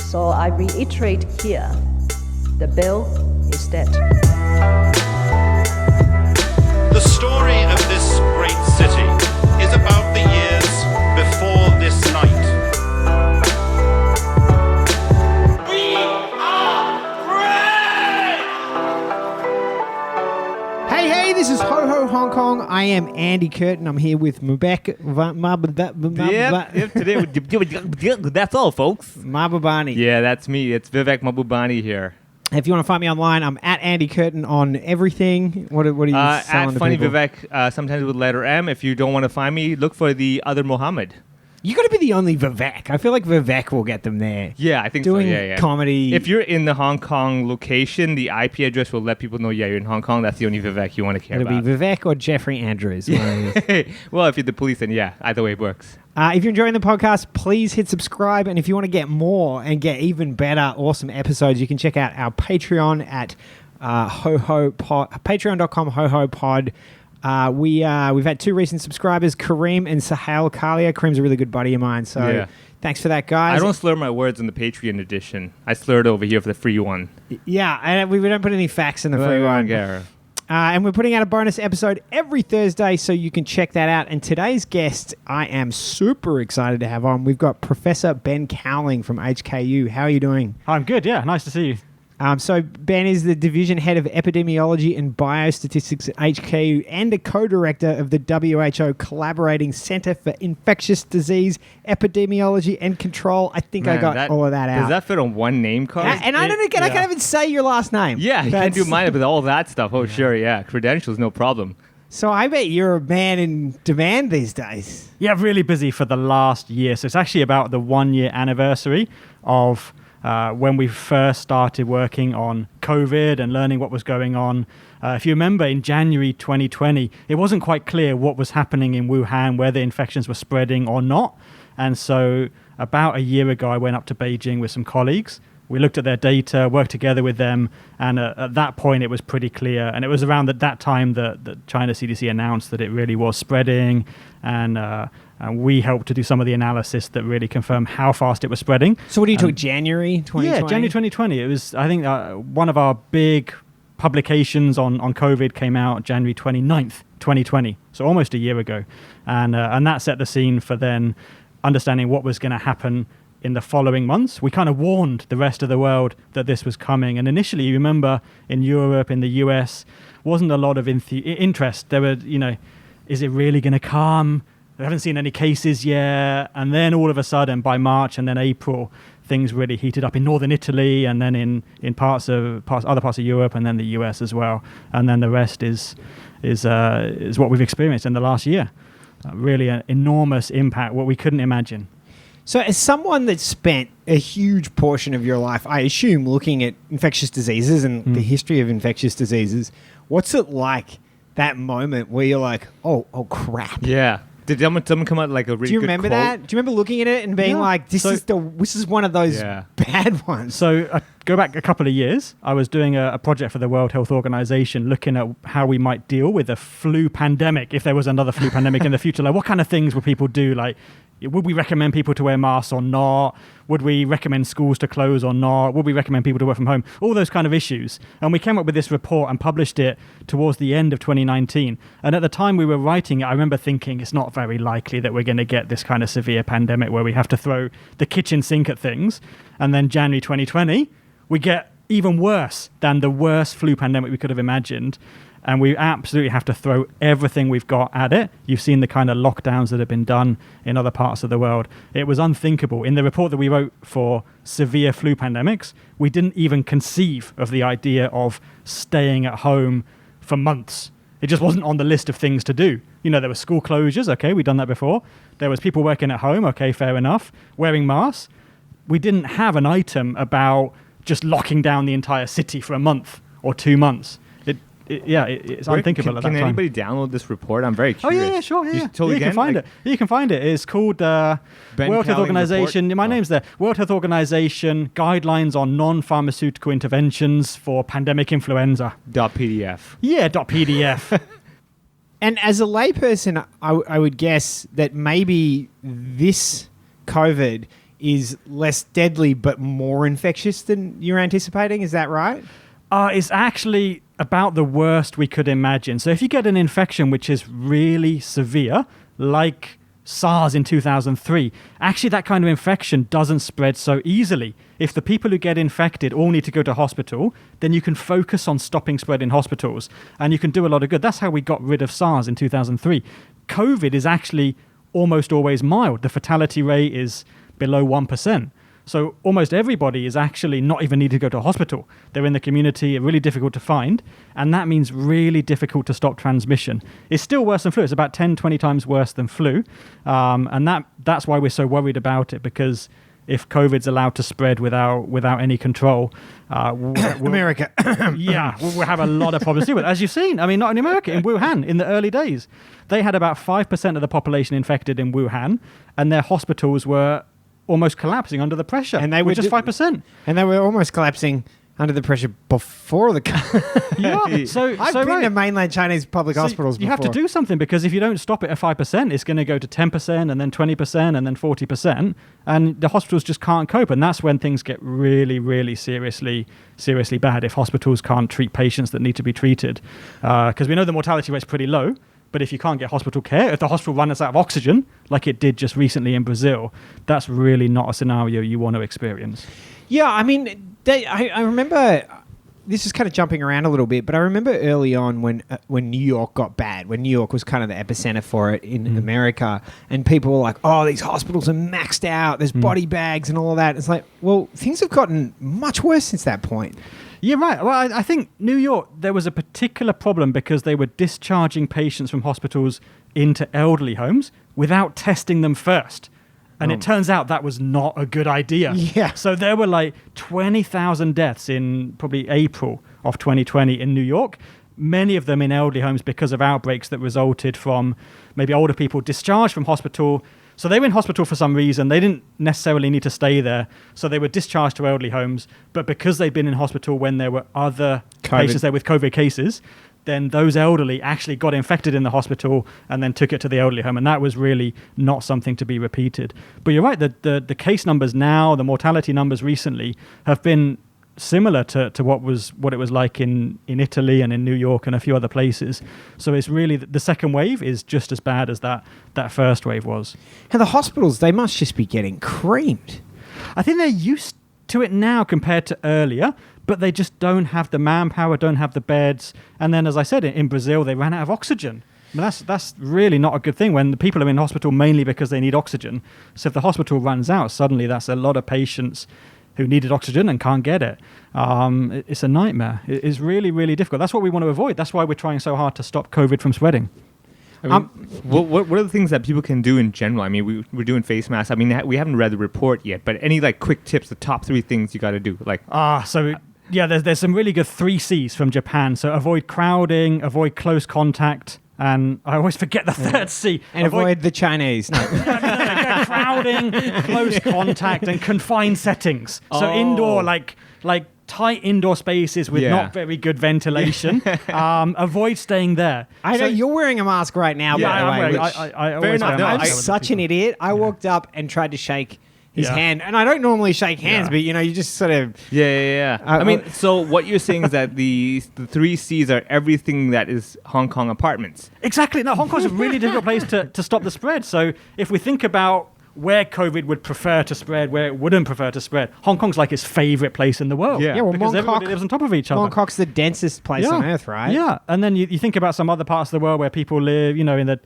So I reiterate here, the bill is dead. The story of this great city is about the years before this night. We are free! Hey, this is Ho Ho Hong Kong. I am Andy Curtin. I'm here with Mubek. Today, that's all, folks. Mabubani. Yeah, that's me. It's Vivek Mabubani here. If you want to find me online, I'm at Andy Curtin on everything. What are you selling At to Funny people? Vivek, sometimes with letter M. If you don't want to find me, look for the other Mohammed. You got to be the only Vivek. I feel like Vivek will get them there. Yeah, I think Doing so. Yeah. comedy. If you're in the Hong Kong location, the IP address will let people know, yeah, you're in Hong Kong. That's the only Vivek you want to care It'll about. be Vivek or Jeffrey Andrews. One of these. Well, if you're the police, then yeah, either way works. If you're enjoying the podcast, please hit subscribe. And if you want to get more and get even better, awesome episodes, you can check out our Patreon at patreon.com HoHoPod. We've had 2 recent subscribers, Kareem and Sahel Kalia. Kareem's a really good buddy of mine, so thanks for that, guys. I don't slur my words in the Patreon edition. I slurred over here for the free one. Yeah, and we don't put any facts in the free one. And we're putting out a bonus episode every Thursday, so you can check that out. And today's guest, I am super excited to have on. We've got Professor Ben Cowling from HKU. How are you doing? I'm good, yeah. Nice to see you. So Ben is the Division Head of Epidemiology and Biostatistics at HKU and a co-director of the WHO Collaborating Center for Infectious Disease, Epidemiology and Control. I think I got all of that out. Does that fit on one name card? And I can't even say your last name. Yeah, you can't do mine, but all that stuff. Oh, sure, yeah. Credentials, no problem. So I bet you're a man in demand these days. Yeah, really busy for the last year. So it's actually about the 1-year anniversary of when we first started working on COVID and learning what was going on. If you remember, in January 2020, it wasn't quite clear what was happening in Wuhan, whether infections were spreading or not. And so about a year ago, I went up to Beijing with some colleagues. We looked at their data, worked together with them, and at that point, it was pretty clear. And it was around that time that China CDC announced that it really was spreading, and we helped to do some of the analysis that really confirmed how fast it was spreading. So what do you took, January 2020? Yeah, January 2020. It was, I think, one of our big publications on COVID came out January 29th, 2020, so almost a year ago. And that set the scene for then understanding what was going to happen in the following months. We kind of warned the rest of the world that this was coming. And initially, you remember, in Europe, in the US, wasn't a lot of interest. There were, is it really going to come? We haven't seen any cases yet. And then all of a sudden, by March and then April, things really heated up in northern Italy and then in other parts of Europe and then the US as well. And then the rest is what we've experienced in the last year. Really an enormous impact, what we couldn't imagine. So as someone that spent a huge portion of your life, I assume, looking at infectious diseases and the history of infectious diseases, what's it like, that moment where you're like, oh crap? Yeah. Did someone come out like a really good Do you remember quote? that? Do you remember looking at it and being like, this is one of those bad ones? So go back a couple of years. I was doing a project for the World Health Organization looking at how we might deal with a flu pandemic if there was another flu pandemic in the future. Like, what kind of things would people do? Like, would we recommend people to wear masks or not? Would we recommend schools to close or not? Would we recommend people to work from home? All those kind of issues. And we came up with this report and published it towards the end of 2019. And at the time we were writing it, I remember thinking it's not very likely that we're going to get this kind of severe pandemic where we have to throw the kitchen sink at things. And then January 2020, we get even worse than the worst flu pandemic we could have imagined. And we absolutely have to throw everything we've got at it. You've seen the kind of lockdowns that have been done in other parts of the world. It was unthinkable. In the report that we wrote for severe flu pandemics, we didn't even conceive of the idea of staying at home for months. It just wasn't on the list of things to do. There were school closures. Okay, we'd done that before. There was people working at home. Okay, fair enough. Wearing masks. We didn't have an item about just locking down the entire city for a month or 2 months. It's unthinkable at that time. Can anybody download this report? I'm very curious. Oh, yeah, sure. Yeah. You can find it. You can find it. It's called World Health Organization. My name's there. World Health Organization Guidelines on Non-Pharmaceutical Interventions for Pandemic Influenza. .pdf. Yeah, .pdf. And as a layperson, I would guess that maybe this COVID is less deadly but more infectious than you're anticipating. Is that right? It's actually about the worst we could imagine. So if you get an infection which is really severe, like SARS in 2003, actually that kind of infection doesn't spread so easily. If the people who get infected all need to go to hospital, then you can focus on stopping spread in hospitals and you can do a lot of good. That's how we got rid of SARS in 2003. COVID is actually almost always mild. The fatality rate is below 1%. So almost everybody is actually not even needed to go to a hospital. They're in the community, really difficult to find, and that means really difficult to stop transmission. It's still worse than flu. It's about 10, 20 times worse than flu, and that's why we're so worried about it, because if COVID's allowed to spread without any control, America. we'll have a lot of problems to deal with. As you've seen, I mean, not in America, in Wuhan, in the early days, they had about 5% of the population infected in Wuhan, and their hospitals were almost collapsing under the pressure, and they were just 5%. And they were almost collapsing under the pressure before the... I've been to mainland Chinese public hospitals before. You have to do something, because if you don't stop it at 5%, it's going to go to 10% and then 20% and then 40%, and the hospitals just can't cope, and that's when things get really, really seriously bad, if hospitals can't treat patients that need to be treated. Because we know the mortality rate's pretty low, but if you can't get hospital care, if the hospital runs out of oxygen, like it did just recently in Brazil, that's really not a scenario you want to experience. Yeah, I mean, I remember, this is kind of jumping around a little bit, but I remember early on when New York got bad, when New York was kind of the epicenter for it in America, and people were like, oh, these hospitals are maxed out, there's body bags and all of that. It's like, well, things have gotten much worse since that point. Yeah, right. Well, I think New York, there was a particular problem because they were discharging patients from hospitals into elderly homes without testing them first. And it turns out that was not a good idea. Yeah. So there were like 20,000 deaths in probably April of 2020 in New York, many of them in elderly homes because of outbreaks that resulted from maybe older people discharged from hospital. So they were in hospital for some reason. They didn't necessarily need to stay there. So they were discharged to elderly homes. But because they'd been in hospital when there were other patients there with COVID cases, then those elderly actually got infected in the hospital and then took it to the elderly home. And that was really not something to be repeated. But you're right, the case numbers now, the mortality numbers recently have been similar to what it was like in Italy and in New York and a few other places. So it's really, the second wave is just as bad as that first wave was. And the hospitals, they must just be getting creamed. I think they're used to it now compared to earlier, but they just don't have the manpower, don't have the beds. And then, as I said, in Brazil, they ran out of oxygen. I mean, that's really not a good thing when the people are in hospital mainly because they need oxygen. So if the hospital runs out, suddenly that's a lot of patients who needed oxygen and can't get it. It's a nightmare. It's really, really difficult. That's what we want to avoid. That's why we're trying so hard to stop COVID from spreading. I mean, what are the things that people can do in general? I mean, we're doing face masks. I mean, we haven't read the report yet, but any like quick tips, the top 3 things you got to do? Like, there's some really good 3 C's from Japan. So avoid crowding, avoid close contact, and I always forget the third C. And avoid the Chinese. No. Crowding, close contact, and confined settings. So indoor, like tight indoor spaces with not very good ventilation. Avoid staying there. I know you're wearing a mask right now, by the way. I always wear a mask. I'm such an idiot. I walked up and tried to shake his hand, and I don't normally shake hands, but you just sort of... Yeah. I mean, so what you're saying is that the 3 C's are everything that is Hong Kong apartments. Exactly. No, Hong Kong's a really difficult place to stop the spread. So if we think about where COVID would prefer to spread, where it wouldn't prefer to spread, Hong Kong's like its favorite place in the world. Yeah, well, because everybody lives on top of each other. Mongkok's the densest place on earth, right? Yeah, and then you think about some other parts of the world where people live, in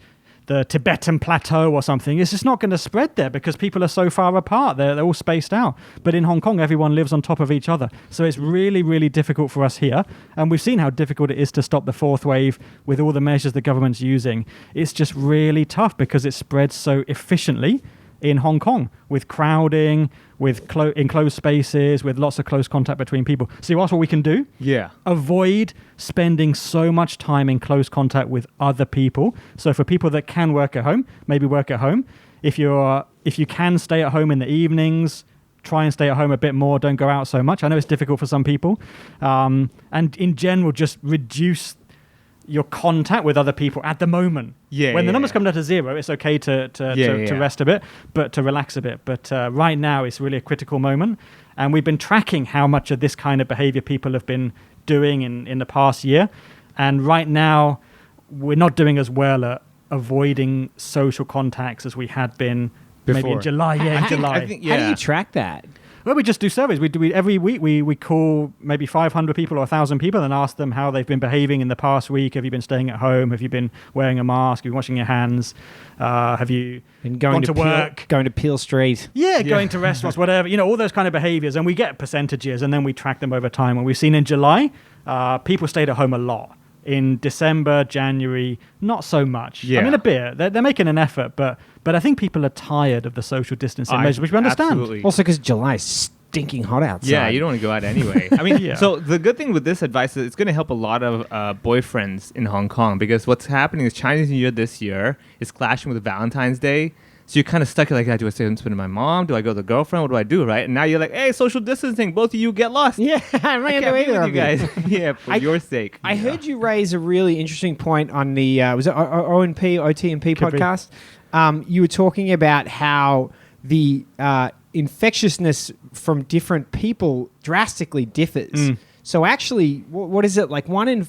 the Tibetan plateau or something. It's just not going to spread there because people are so far apart. They're all spaced out. But in Hong Kong, everyone lives on top of each other. So it's really, really difficult for us here. And we've seen how difficult it is to stop the 4th wave with all the measures the government's using. It's just really tough because it spreads so efficiently in Hong Kong with crowding, with enclosed spaces, with lots of close contact between people. So you ask what we can do? Yeah. Avoid spending so much time in close contact with other people. So for people that can work at home, maybe work at home. If you can stay at home in the evenings, try and stay at home a bit more. Don't go out so much. I know it's difficult for some people. And in general, just reduce your contact with other people at the moment. When the numbers come down to zero, it's okay to rest a bit, but to relax a bit. But right now, it's really a critical moment. And we've been tracking how much of this kind of behavior people have been doing in the past year. And right now, we're not doing as well at avoiding social contacts as we had been maybe in July. In July. How do you track that? Well, we just do surveys. We every week we call maybe 500 people or 1,000 people and ask them how they've been behaving in the past week. Have you been staying at home? Have you been wearing a mask? Have you been washing your hands? Have you gone to work? Going to Peel Street? Yeah, going to restaurants, whatever. All those kind of behaviors. And we get percentages and then we track them over time. And we've seen in July, people stayed at home a lot. In December, January, not so much. I mean, a bit. They're making an effort, but I think people are tired of the social distancing measures, which we understand. Absolutely. Also, because July is stinking hot outside. Yeah, you don't want to go out anyway. I mean, so the good thing with this advice is it's going to help a lot of boyfriends in Hong Kong, because what's happening is Chinese New Year this year is clashing with Valentine's Day. So you're kind of stuck like, do I stay and spend with my mom? Do I go with the girlfriend? What do I do, right? And now you're like, hey, social distancing. Both of you get lost. Yeah, I ran away with you guys. Yeah, for your sake. I heard you raise a really interesting point on the was it OTMP podcast? You were talking about how the infectiousness from different people drastically differs. So actually, what is it, like 4 in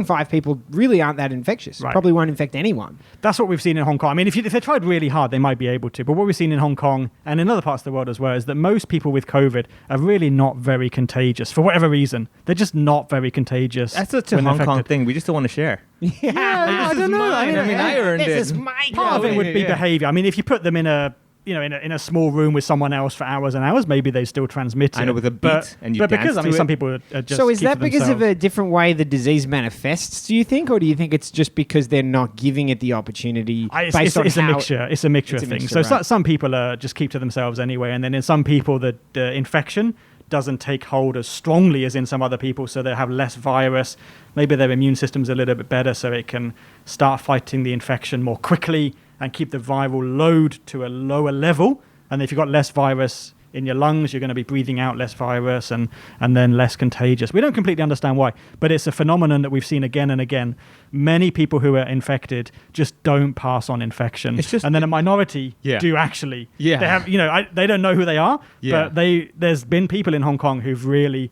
5 people really aren't that infectious. Right. Probably won't infect anyone. That's what we've seen in Hong Kong. I mean, if they tried really hard, they might be able to. But what we've seen in Hong Kong and in other parts of the world as well is that most people with COVID are really not very contagious for whatever reason. They're just not very contagious. That's such a Hong Kong thing. We just don't want to share. I don't know. I earned it. This is my Part of it would be behavior. I mean, if you put them in a in a small room with someone else for hours and hours, maybe they still transmit it. I know, with a beat and you but dance because, I mean, to some it. people are just So is keep that to because of themselves. a different way the disease manifests, do you think? Or do you think it's just because they're not giving it the opportunity It's a mixture. It's a mixture It's of a things. mixture, So right. some people just keep to themselves anyway. And then in some people, the infection doesn't take hold as strongly as in some other people. So they have less virus. Maybe their immune system's a little bit better, so it can start fighting the infection more quickly and keep the viral load to a lower level. And if you've got less virus in your lungs, you're going to be breathing out less virus and then less contagious. We don't completely understand why, but it's a phenomenon that we've seen again and again. Many people who are infected just don't pass on infection. And then a minority do actually. Yeah. They have, they don't know who they are, but there's been people in Hong Kong who've really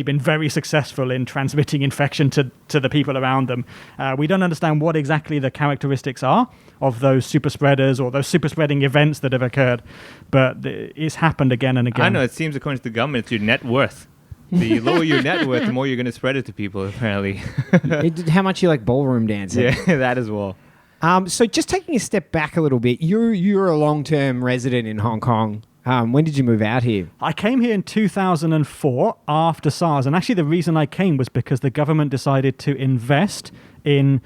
been very successful in transmitting infection to the people around them. We don't understand what exactly the characteristics are of those super spreaders or those super spreading events that have occurred, but it's happened again and again. I know, it seems according to the government, it's your net worth. The lower your net worth, the more you're going to spread it to people, apparently. How much you like ballroom dancing? Yeah, that as well. So just taking a step back a little bit, you're a long-term resident in Hong Kong. When did you move out here? I came here in 2004 after SARS, and actually the reason I came was because the government decided to invest in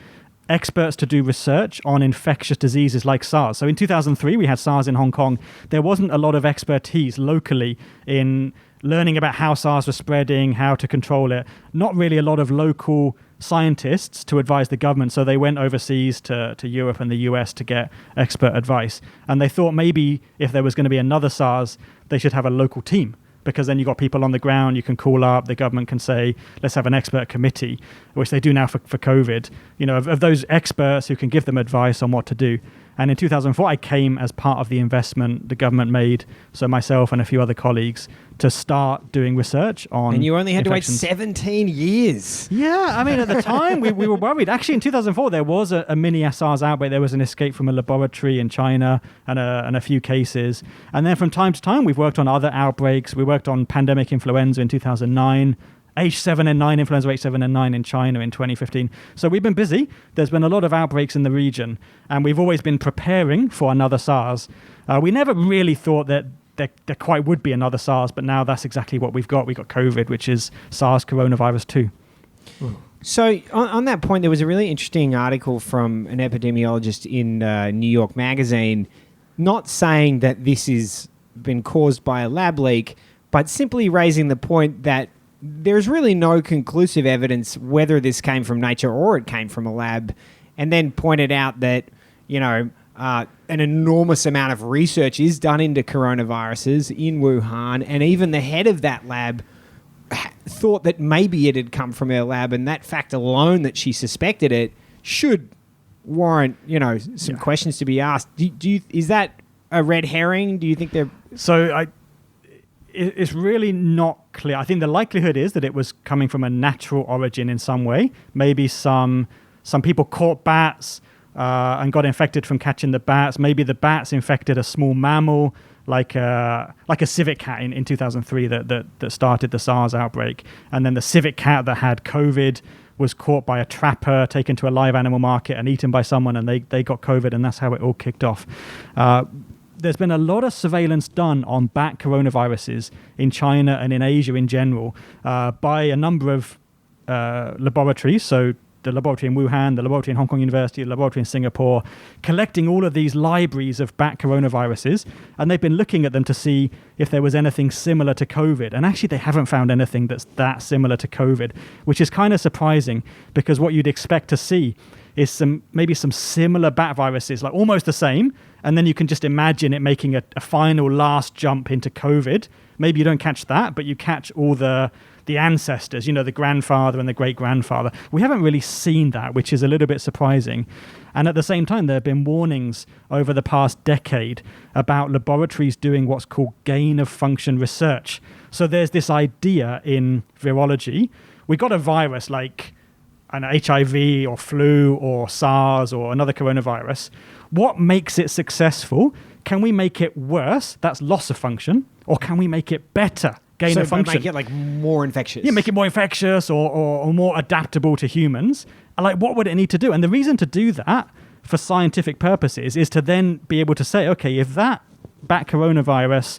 experts to do research on infectious diseases like SARS. So in 2003, we had SARS in Hong Kong. There wasn't a lot of expertise locally in learning about how SARS was spreading, how to control it. Not really a lot of local scientists to advise the government, so they went overseas to Europe and the US to get expert advice. And they thought maybe if there was going to be another SARS, they should have a local team, because then you got people on the ground you can call up, the government can say, let's have an expert committee, which they do now for COVID, of those experts who can give them advice on what to do. And in 2004, I came as part of the investment the government made, so myself and a few other colleagues, to start doing research on And you only had infections. to wait 17 years. Yeah, I mean, at the time, we were worried. Actually, in 2004, there was a mini SARS outbreak. There was an escape from a laboratory in China and a few cases. And then from time to time, we've worked on other outbreaks. We worked on pandemic influenza in 2009, H7N9, influenza H7N9 in China in 2015. So we've been busy. There's been a lot of outbreaks in the region, and we've always been preparing for another SARS. We never really thought that there quite would be another SARS, but now that's exactly what we've got. We've got COVID, which is SARS coronavirus 2. So on that point, there was a really interesting article from an epidemiologist in New York Magazine, not saying that this has been caused by a lab leak, but simply raising the point that there's really no conclusive evidence whether this came from nature or it came from a lab, and then pointed out that, an enormous amount of research is done into coronaviruses in Wuhan, and even the head of that lab thought that maybe it had come from her lab, and that fact alone that she suspected it should warrant, some questions to be asked. Is that a red herring? Do you think they're... So it's really not clear. I think the likelihood is that it was coming from a natural origin in some way. Maybe some people caught bats and got infected from catching the bats. Maybe the bats infected a small mammal, like a civet cat in 2003 that started the SARS outbreak. And then the civet cat that had COVID was caught by a trapper, taken to a live animal market and eaten by someone, and they got COVID, and that's how it all kicked off. There's been a lot of surveillance done on bat coronaviruses in China and in Asia in general by a number of laboratories. So the laboratory in Wuhan, the laboratory in Hong Kong University, the laboratory in Singapore, collecting all of these libraries of bat coronaviruses, and they've been looking at them to see if there was anything similar to COVID. And actually, they haven't found anything that's that similar to COVID, which is kind of surprising, because what you'd expect to see is maybe some similar bat viruses, like almost the same, and then you can just imagine it making a final last jump into COVID. Maybe you don't catch that, but you catch all the ancestors, the grandfather and the great-grandfather. We haven't really seen that, which is a little bit surprising. And at the same time, there have been warnings over the past decade about laboratories doing what's called gain-of-function research. So there's this idea in virology. We got a virus like an HIV or flu or SARS or another coronavirus. What makes it successful? Can we make it worse? That's loss of function. Or can we make it better? Gain of function. Make it like more infectious. Yeah, make it more infectious or more adaptable to humans. Like, what would it need to do? And the reason to do that for scientific purposes is to then be able to say, okay, if that bat coronavirus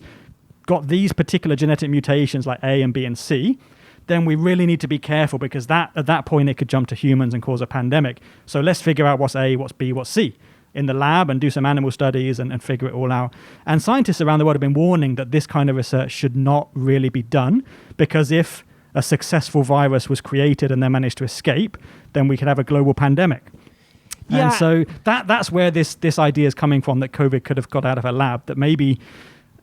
got these particular genetic mutations like A and B and C, then we really need to be careful, because at that point it could jump to humans and cause a pandemic. So let's figure out what's A, what's B, what's C in the lab and do some animal studies and figure it all out. And scientists around the world have been warning that this kind of research should not really be done, because if a successful virus was created and then managed to escape, then we could have a global pandemic. Yeah. And so that's where this idea is coming from, that COVID could have got out of a lab, that maybe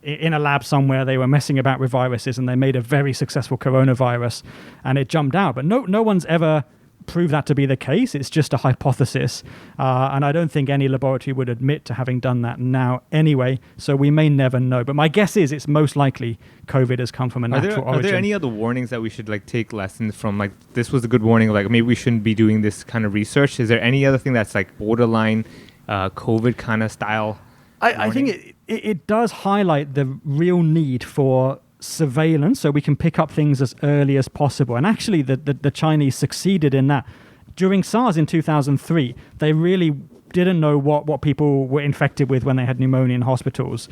in a lab somewhere they were messing about with viruses and they made a very successful coronavirus and it jumped out. But no one's ever proved that to be the case. It's just a hypothesis. And I don't think any laboratory would admit to having done that now anyway. So we may never know. But my guess is it's most likely COVID has come from a natural origin. Are there any other warnings that we should take lessons from? Like, this was a good warning, like maybe we shouldn't be doing this kind of research. Is there any other thing that's like borderline COVID kind of style? I think it does highlight the real need for surveillance, so we can pick up things as early as possible. And actually, the Chinese succeeded in that. During SARS in 2003, they really didn't know what people were infected with when they had pneumonia in hospitals.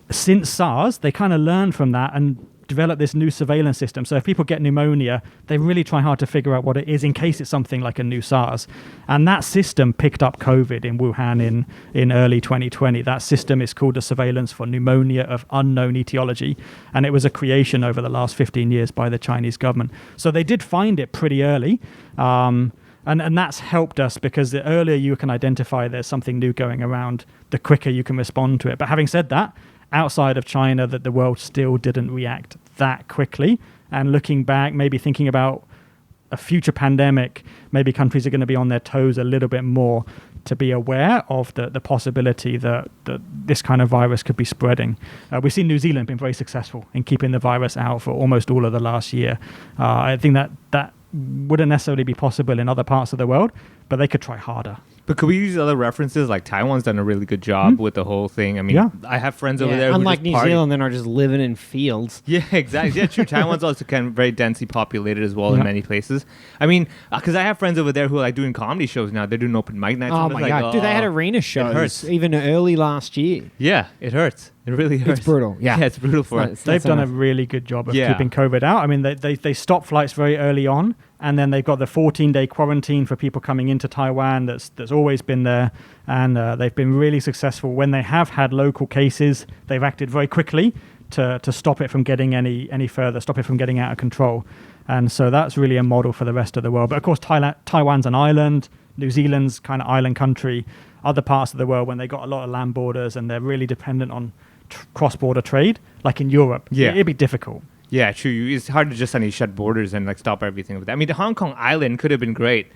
Since SARS, they kind of learned from that and developed this new surveillance system. So if people get pneumonia, they really try hard to figure out what it is in case it's something like a new SARS. And that system picked up COVID in Wuhan in early 2020. That system is called the Surveillance for Pneumonia of Unknown Etiology. And it was a creation over the last 15 years by the Chinese government. So they did find it pretty early. And that's helped us, because the earlier you can identify there's something new going around, the quicker you can respond to it. But having said that, outside of China, that the world still didn't react that quickly. And looking back, maybe thinking about a future pandemic, maybe countries are going to be on their toes a little bit more to be aware of the possibility that this kind of virus could be spreading. We've seen New Zealand been very successful in keeping the virus out for almost all of the last year. I think that wouldn't necessarily be possible in other parts of the world, but they could try harder. But could we use other references? Like Taiwan's done a really good job with the whole thing. I mean, I have friends over there. Unlike who New Zealand, they're just living in fields. Yeah, exactly. Yeah, true. Taiwan's also kind of very densely populated as well in many places. I mean, because I have friends over there who are like doing comedy shows now. They're doing open mic nights. Oh my God. Dude, they had arena shows even early last year. Yeah, it hurts. It really hurts. It's brutal. Yeah, it's brutal for us. They've done a really good job of keeping COVID out. I mean, they stopped flights very early on, and then they've got the 14-day quarantine for people coming into Taiwan that's always been there. And they've been really successful. When they have had local cases, they've acted very quickly to stop it from getting any further, stop it from getting out of control. And so that's really a model for the rest of the world. But of course, Taiwan's an island. New Zealand's kind of island country. Other parts of the world, when they got a lot of land borders and they're really dependent on cross-border trade, like in Europe, it'd be difficult. Yeah, true. It's hard to just suddenly shut borders and like stop everything with that. I mean, the Hong Kong island could have been great.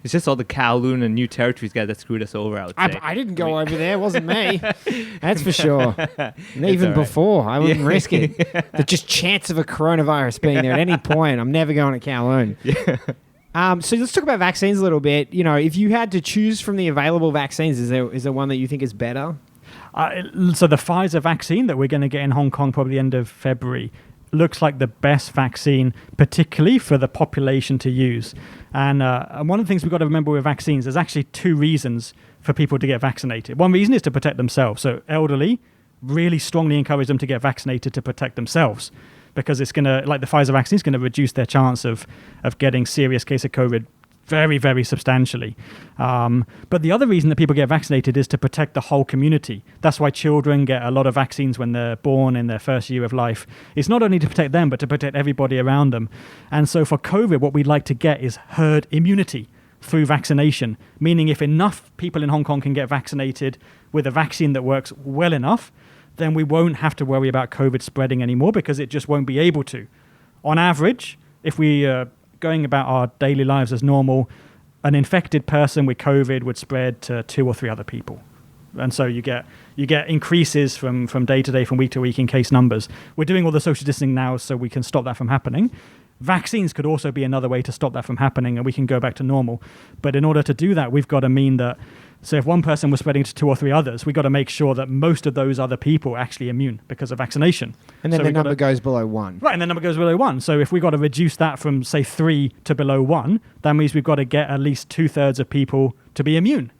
It's just all the Kowloon and new territories guys that screwed us over, I would say. I didn't go over there. It wasn't me. That's for sure. And even all right. before, I wouldn't risk it. The just chance of a coronavirus being there at any point, I'm never going to Kowloon. So let's talk about vaccines a little bit. You know, if you had to choose from the available vaccines, is there one that you think is better? So the Pfizer vaccine that we're going to get in Hong Kong probably the end of February looks like the best vaccine, particularly for the population to use. And one of the things we've got to remember with vaccines, there's actually two reasons for people to get vaccinated. One reason is to protect themselves. So elderly, really strongly encourage them to get vaccinated to protect themselves, because it's going to, like the Pfizer vaccine, is going to reduce their chance of getting serious case of COVID very, very substantially. But the other reason that people get vaccinated is to protect the whole community. That's why children get a lot of vaccines when they're born in their first year of life. It's not only to protect them, but to protect everybody around them. And so for COVID, what we'd like to get is herd immunity through vaccination, meaning if enough people in Hong Kong can get vaccinated with a vaccine that works well enough, then we won't have to worry about COVID spreading anymore, because it just won't be able to. On average, if we going about our daily lives as normal, an infected person with COVID would spread to 2 or 3 other people. And so you get increases from day to day, from week to week in case numbers. We're doing all the social distancing now so we can stop that from happening. Vaccines could also be another way to stop that from happening, and we can go back to normal. But in order to do that, we've got to mean that, so if one person was spreading to 2 or 3 others, we've got to make sure that most of those other people are actually immune because of vaccination. And then so the number goes below 1. Right, and the number goes below 1. So if we've got to reduce that from, say, 3 to below 1, that means we've got to get at least 2/3 of people to be immune.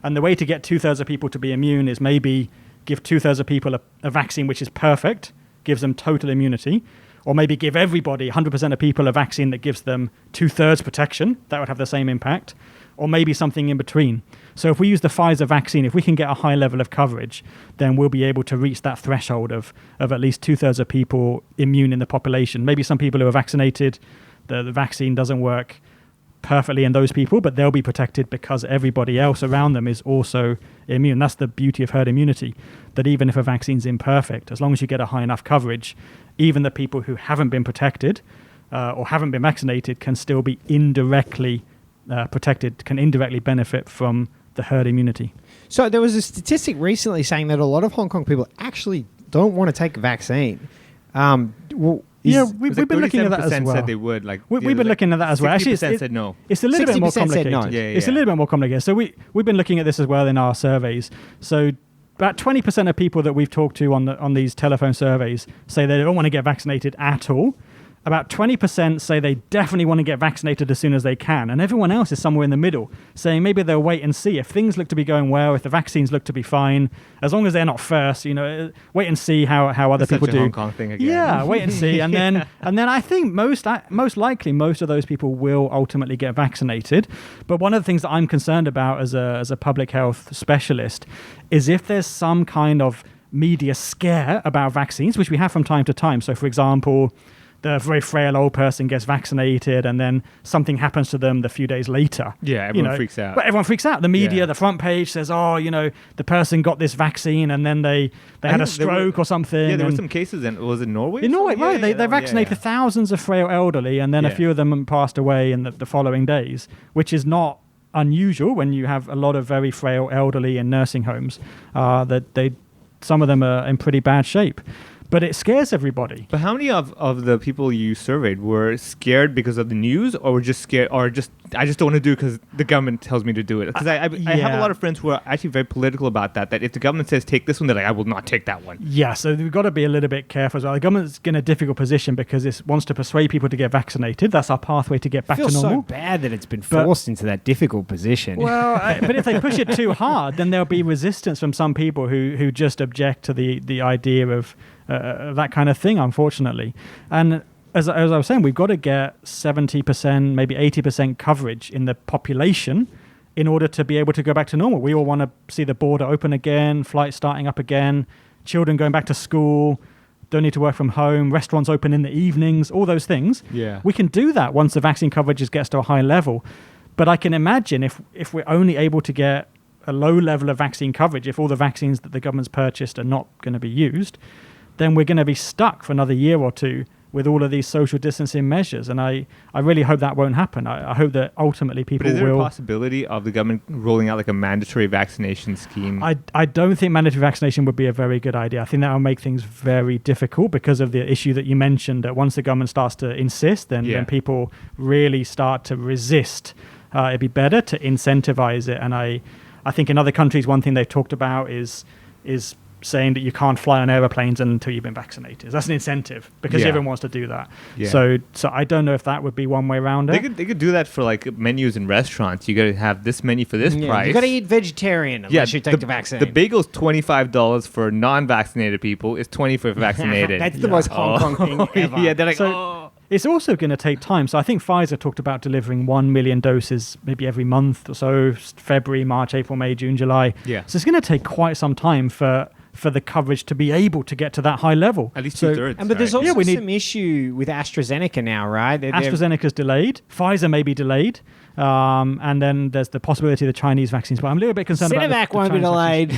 And the way to get 2/3 of people to be immune is maybe give 2/3 of people a vaccine which is perfect, gives them total immunity, or maybe give everybody, 100% of people, a vaccine that gives them 2/3 protection. That would have the same impact. Or maybe something in between. So if we use the Pfizer vaccine, if we can get a high level of coverage, then we'll be able to reach that threshold of at least 2/3 of people immune in the population. Maybe some people who are vaccinated, the vaccine doesn't work perfectly in those people, but they'll be protected because everybody else around them is also immune. That's the beauty of herd immunity, that even if a vaccine's imperfect, as long as you get a high enough coverage, even the people who haven't been protected or haven't been vaccinated can still be indirectly protected, can indirectly benefit from the herd immunity. So there was a statistic recently saying that a lot of Hong Kong people actually don't want to take a vaccine. We've been looking at that as well. Said they would. Like we've been looking at that as well. Actually, 60% said no. It's a little bit more complicated. No. It's a little bit more complicated. So we've been looking at this as well in our surveys. So about 20% of people that we've talked to on these telephone surveys say they don't want to get vaccinated at all. About 20% say they definitely want to get vaccinated as soon as they can. And everyone else is somewhere in the middle, saying maybe they'll wait and see. If things look to be going well, if the vaccines look to be fine, as long as they're not first, wait and see how other It's people such a do. Hong Kong thing again. Yeah, wait and see. And then I think most likely most of those people will ultimately get vaccinated. But one of the things that I'm concerned about as a public health specialist is if there's some kind of media scare about vaccines, which we have from time to time. So, for example, the very frail old person gets vaccinated and then something happens to them a few days later. Yeah, everyone freaks out. But everyone freaks out. The media, Yeah. the front page says, the person got this vaccine and then they had a stroke or something. Yeah, there were some cases, was it Norway? In Norway, right. They vaccinated thousands of frail elderly and then a few of them passed away in the following days, which is not unusual when you have a lot of very frail elderly in nursing homes, some of them are in pretty bad shape. But it scares everybody. But how many of the people you surveyed were scared because of the news, or were just scared, or just I just don't want to do it because the government tells me to do it? Because I have a lot of friends who are actually very political about that if the government says take this one, they're like, I will not take that one. Yeah, so we've got to be a little bit careful as well. The government's in a difficult position because it wants to persuade people to get vaccinated. That's our pathway to get back to normal. I feel so bad that it's been forced into that difficult position. Well, but if they push it too hard, then there'll be resistance from some people who just object to the idea of that kind of thing, unfortunately. And as I was saying, we've got to get 70%, maybe 80% coverage in the population in order to be able to go back to normal. We all want to see the border open again, flights starting up again, children going back to school, don't need to work from home, restaurants open in the evenings, all those things. Yeah. We can do that once the vaccine coverage gets to a high level. But I can imagine if we're only able to get a low level of vaccine coverage, if all the vaccines that the government's purchased are not going to be used, then we're going to be stuck for another year or two with all of these social distancing measures. And I really hope that won't happen. I hope that ultimately people But is there will. a possibility of the government rolling out like a mandatory vaccination scheme? I don't think mandatory vaccination would be a very good idea. I think that will make things very difficult because of the issue that you mentioned, that once the government starts to insist, then people really start to resist. It'd be better to incentivize it. And I think in other countries, one thing they've talked about is saying that you can't fly on aeroplanes until you've been vaccinated. That's an incentive because everyone wants to do that. Yeah. So I don't know if that would be one way around it. They could do that for like menus in restaurants. You got to have this menu for this price. You got to eat vegetarian unless you take the vaccine. The bagel's $25 for non-vaccinated people. It's $20 for vaccinated. That's the most Hong Kong thing ever. Yeah, they're like, It's also going to take time. So I think Pfizer talked about delivering 1 million doses maybe every month or so, February, March, April, May, June, July. Yeah. So it's going to take quite some time for the coverage to be able to get to that high level. At least 2/3. But there's also some issue with AstraZeneca now, right? AstraZeneca's delayed. Pfizer may be delayed. And then there's the possibility of the Chinese vaccines. But I'm a little bit concerned about Sinovac won't be delayed.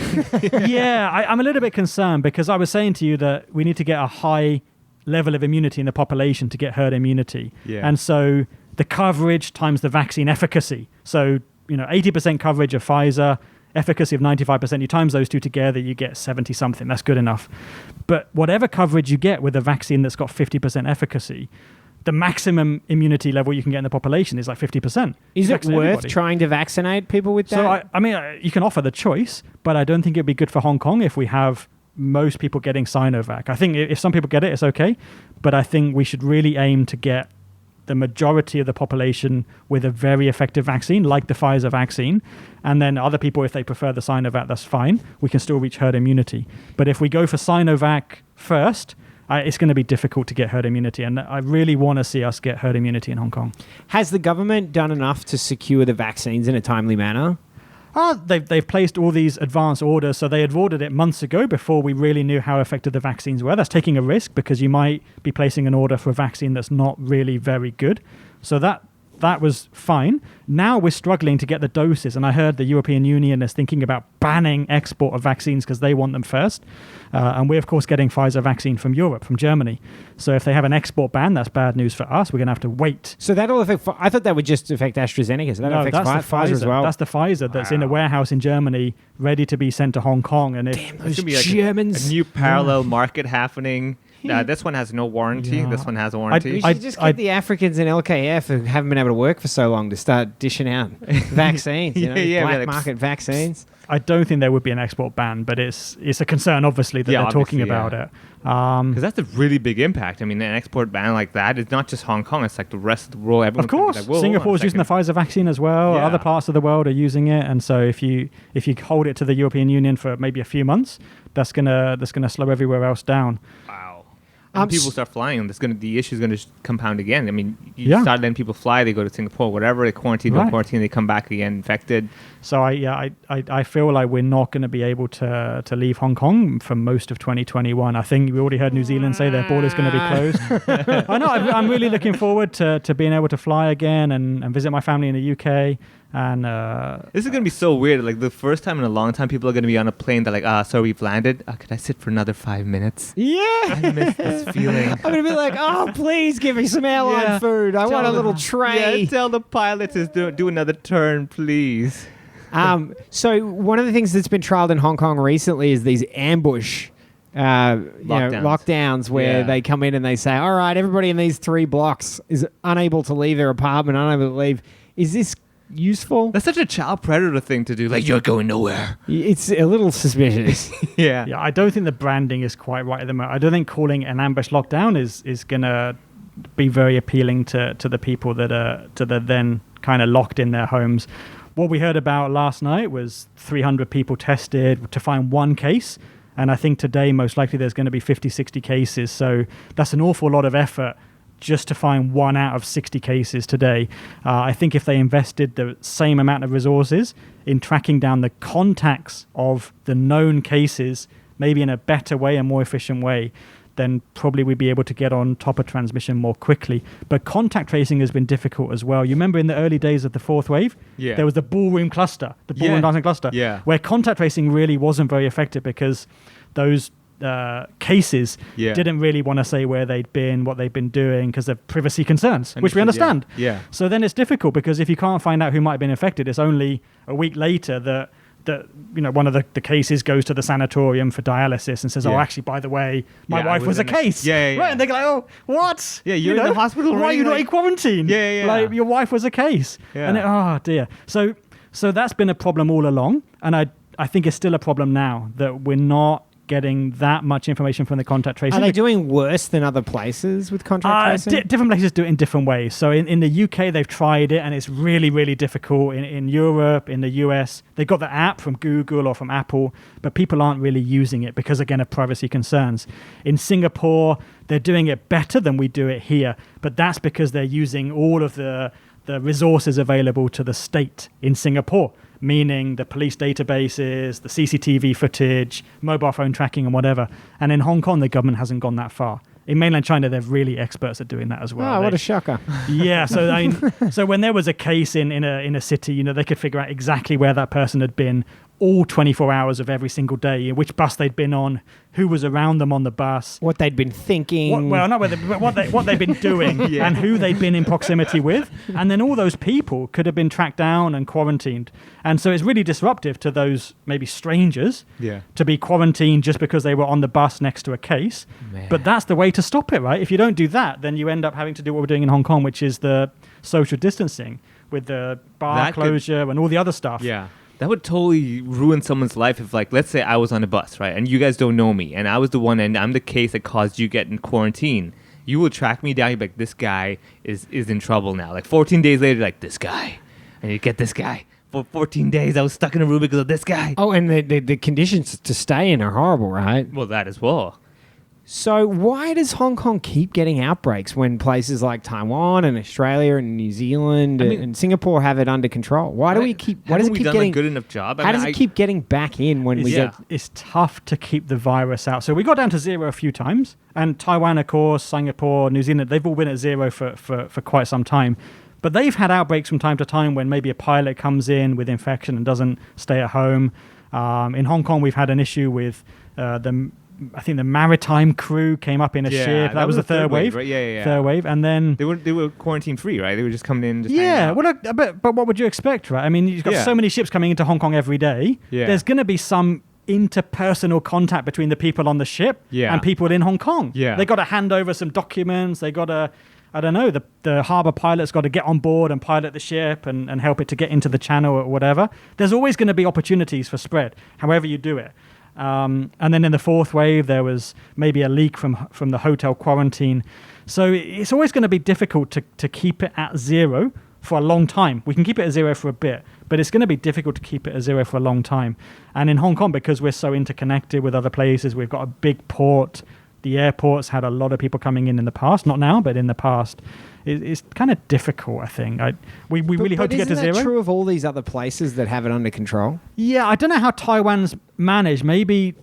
I'm a little bit concerned because I was saying to you that we need to get a high level of immunity in the population to get herd immunity. Yeah. And so the coverage times the vaccine efficacy. So, 80% coverage of Pfizer, efficacy of 95%, you times those two together, you get 70 something. That's good enough. But whatever coverage you get with a vaccine that's got 50% efficacy, the maximum immunity level you can get in the population is like 50%. Is it worth trying to vaccinate people with that? So, I mean, you can offer the choice, but I don't think it'd be good for Hong Kong if we have most people getting Sinovac. I think if some people get it, it's okay. But I think we should really aim to get the majority of the population with a very effective vaccine, like the Pfizer vaccine. And then other people, if they prefer the Sinovac, that's fine. We can still reach herd immunity. But if we go for Sinovac first, it's going to be difficult to get herd immunity. And I really want to see us get herd immunity in Hong Kong. Has the government done enough to secure the vaccines in a timely manner? They've placed all these advance orders, so they had ordered it months ago before we really knew how effective the vaccines were. That's taking a risk because you might be placing an order for a vaccine that's not really very good. So that was fine. Now we're struggling to get the doses, and I heard the European Union is thinking about banning export of vaccines because they want them first. And we're, of course, getting Pfizer vaccine from Europe, from Germany. So if they have an export ban, that's bad news for us. We're going to have to wait. So that'll affect... I thought that would just affect AstraZeneca. So that affects Pfizer as well. That's the Pfizer that's in a warehouse in Germany ready to be sent to Hong Kong. And Damn, those Germans. A new parallel market happening. This one has no warranty. Yeah. This one has a warranty. We should just get the Africans in LKF who haven't been able to work for so long to start dishing out vaccines. Black market vaccines. I don't think there would be an export ban, but it's a concern, obviously, that they're talking about it. Because that's a really big impact. I mean, an export ban like that is not just Hong Kong. It's like the rest of the world. Everyone of course. Singapore's using the Pfizer vaccine as well. Yeah. Other parts of the world are using it. And so if you hold it to the European Union for maybe a few months, that's gonna slow everywhere else down. Wow. And people start flying, the issue is going to compound again. I mean, you start letting people fly, they go to Singapore, whatever, they quarantine, they come back again infected. So I feel like we're not going to be able to leave Hong Kong for most of 2021. I think we already heard New Zealand say their border's going to be closed. I know, I'm really looking forward to being able to fly again and visit my family in the UK. And this is going to be so weird. Like the first time in a long time, people are going to be on a plane. They're like, sorry, we've landed. Could I sit for another 5 minutes? Yeah. I miss this feeling. I'm going to be like, please give me some airline food. I want a little tray. Yeah, tell the pilots to do another turn, please. So one of the things that's been trialed in Hong Kong recently is these ambush lockdowns where they come in and they say, all right, everybody in these 3 blocks is unable to leave their apartment, unable to leave. Is this useful? That's such a child predator thing to do. Like, you're going nowhere. It's a little suspicious. Yeah, I don't think the branding is quite right at the moment. I don't think calling an ambush lockdown is going to be very appealing to the people that are then kind of locked in their homes. What we heard about last night was 300 people tested to find 1 case. And I think today, most likely, there's going to be 50, 60 cases. So that's an awful lot of effort just to find 1 out of 60 cases today. I think if they invested the same amount of resources in tracking down the contacts of the known cases, maybe in a better way, a more efficient way, then probably we'd be able to get on top of transmission more quickly. But contact tracing has been difficult as well. You remember in the early days of the 4th wave, there was the ballroom cluster, the ballroom dancing cluster, where contact tracing really wasn't very effective because those cases Yeah. didn't really want to say where they'd been, what they'd been doing because of privacy concerns, which we Understood, understand. yeah. So then it's difficult because if you can't find out who might have been infected, it's only a week later that one of the cases goes to the sanatorium for dialysis and says, oh, Yeah. actually, by the way, my Yeah, wife I was a was in a- case. Yeah, yeah, Right, yeah. and they go like, oh, what? Yeah, you're in the hospital Why are already, you not like- in quarantine? Yeah, yeah, yeah. Like, your wife was a case. Yeah. And oh, dear. So that's been a problem all along. And I think it's still a problem now that we're not getting that much information from the contact tracing. Are they doing worse than other places with contact tracing? Different places do it in different ways. So in the UK, they've tried it, and it's really, really difficult. In Europe, in the US, they've got the app from Google or from Apple, but people aren't really using it because, again, of privacy concerns. In Singapore, they're doing it better than we do it here, but that's because they're using all of the resources available to the state in Singapore, meaning the police databases, the CCTV footage, mobile phone tracking and whatever. And in Hong Kong, the government hasn't gone that far. In mainland China, they're really experts at doing that as well. Oh, what a shocker. Yeah, so I mean, so when there was a case in a city, they could figure out exactly where that person had been all 24 hours of every single day, which bus they'd been on, who was around them on the bus. What they'd been thinking. Not whether, but what they'd been doing Yeah. and who they'd been in proximity with. And then all those people could have been tracked down and quarantined. And so it's really disruptive to those maybe strangers Yeah. to be quarantined just because they were on the bus next to a case. Man. But that's the way to stop it, right? If you don't do that, then you end up having to do what we're doing in Hong Kong, which is the social distancing with the bar That could- closure and all the other stuff. Yeah. That would totally ruin someone's life if, like, let's say I was on a bus, right? And you guys don't know me, and I was the one, and I'm the case that caused you getting quarantine. You will track me down. You'll be like, this guy is in trouble now. Like, 14 days later, like, this guy. And you get this guy. For 14 days, I was stuck in a room because of this guy. Oh, and the conditions to stay in are horrible, right? Well, that as well. So why does Hong Kong keep getting outbreaks when places like Taiwan and Australia and New Zealand and Singapore have it under control? Why do we keep? Why does it Haven't we keep done getting? a good enough job? How does it keep getting back in when we get? It's tough to keep the virus out. So we got down to zero a few times. And Taiwan, of course, Singapore, New Zealand, they've all been at zero for quite some time. But they've had outbreaks from time to time when maybe a pilot comes in with infection and doesn't stay at home. In Hong Kong, we've had an issue with I think the maritime crew came up in a ship. That was the third wave. Right? Yeah. Third wave. And then... They were quarantine free, right? They were just coming in and just Yeah, hanging out. well, but what would you expect, right? I mean, you've got Yeah. so many ships coming into Hong Kong every day. Yeah. There's going to be some interpersonal contact between the people on the ship Yeah. and people in Hong Kong. Yeah. They got to hand over some documents. They got to, I don't know, the harbour pilot's got to get on board and pilot the ship and help it to get into the channel or whatever. There's always going to be opportunities for spread, however you do it. And then in the fourth wave, there was maybe a leak from the hotel quarantine. So it's always going to be difficult to keep it at zero for a long time. We can keep it at zero for a bit, but it's going to be difficult to keep it at zero for a long time. And in Hong Kong, because we're so interconnected with other places, we've got a big port. The airport's had a lot of people coming in the past, not now, but in the past. It's kind of difficult, I think. We really hope to get to zero. Isn't that true of all these other places that have it under control? Yeah, I don't know how Taiwan's managed. Maybe,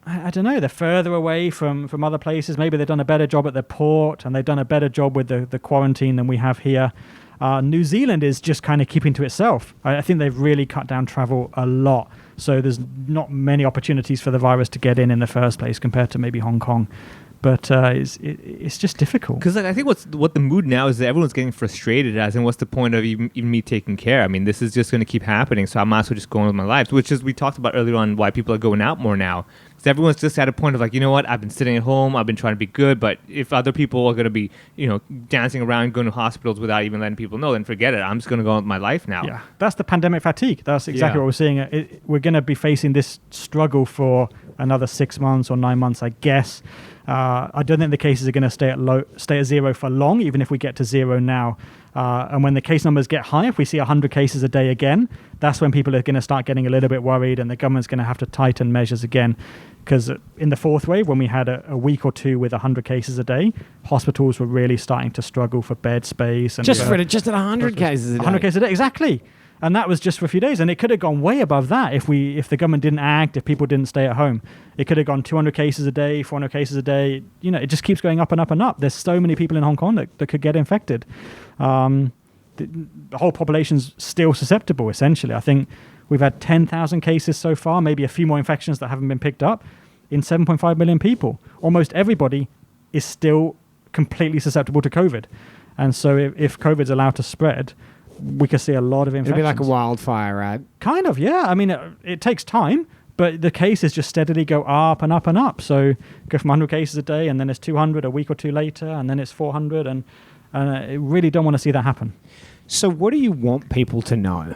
I don't know, they're further away from other places. Maybe they've done a better job at the port and they've done a better job with the quarantine than we have here. New Zealand is just kind of keeping to itself. I think they've really cut down travel a lot. So there's not many opportunities for the virus to get in the first place compared to maybe Hong Kong. But it's just difficult. Because I think what the mood now is that everyone's getting frustrated as, and what's the point of even me taking care? I mean, this is just going to keep happening, so I might as well just go on with my life, which is we talked about earlier on why people are going out more now. Because everyone's just at a point of like, you know what, I've been sitting at home, I've been trying to be good, but if other people are going to be, dancing around, going to hospitals without even letting people know, then forget it. I'm just going to go on with my life now. Yeah, that's the pandemic fatigue. That's exactly what we're seeing. We're going to be facing this struggle for another 6 months or 9 months, I guess. I don't think the cases are going to stay at zero for long, even if we get to zero now. And when the case numbers get high, if we see 100 cases a day again, that's when people are going to start getting a little bit worried and the government's going to have to tighten measures again. Because in the fourth wave, when we had a week or two with 100 cases a day, hospitals were really starting to struggle for bed space. And Just at 100 cases a day. 100 cases a day, exactly. And that was just for a few days. And it could have gone way above that if the government didn't act, if people didn't stay at home. It could have gone 200 cases a day, 400 cases a day. It just keeps going up and up and up. There's so many people in Hong Kong that could get infected. The whole population's still susceptible, essentially. I think we've had 10,000 cases so far, maybe a few more infections that haven't been picked up. in 7.5 million people. Almost everybody is still completely susceptible to COVID. And so if COVID's allowed to spread, we could see a lot of infections. It'll be like a wildfire, right? Kind of, yeah. I mean, it takes time, but the cases just steadily go up and up and up. So go from 100 cases a day, and then it's 200 a week or two later, and then it's 400, and I really don't want to see that happen. So what do you want people to know?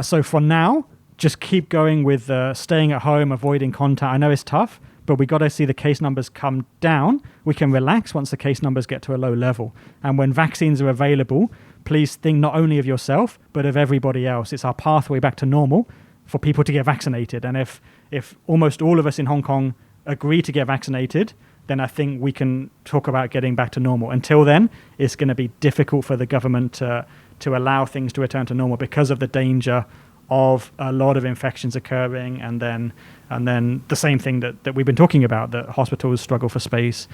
So for now, just keep going with staying at home, avoiding contact. I know it's tough, but we got to see the case numbers come down. We can relax once the case numbers get to a low level. And when vaccines are available, please think not only of yourself, but of everybody else. It's our pathway back to normal for people to get vaccinated. And if almost all of us in Hong Kong agree to get vaccinated, then I think we can talk about getting back to normal. Until then, it's going to be difficult for the government to allow things to return to normal because of the danger of a lot of infections occurring, and then the same thing that we've been talking about, that hospitals struggle for space.